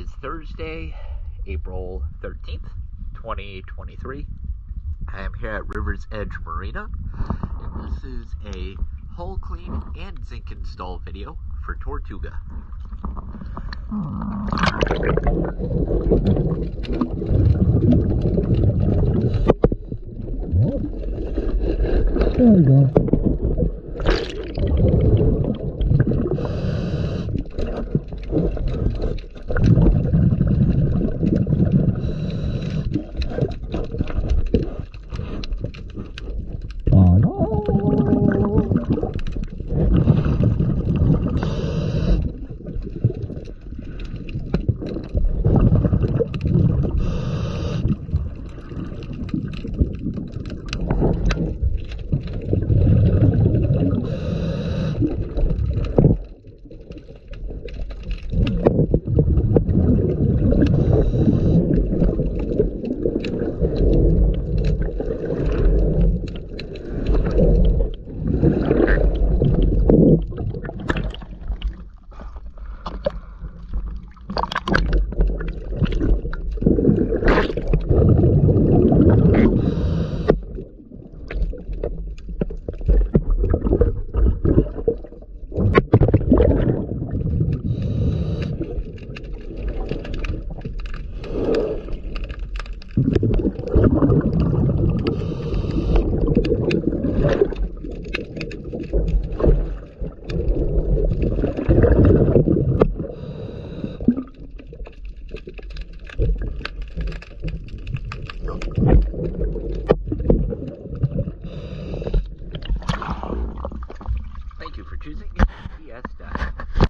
is Thursday, April 13th, 2023. I am here at River's Edge Marina, and this is a hull clean and zinc install video for Tortuga. There we go.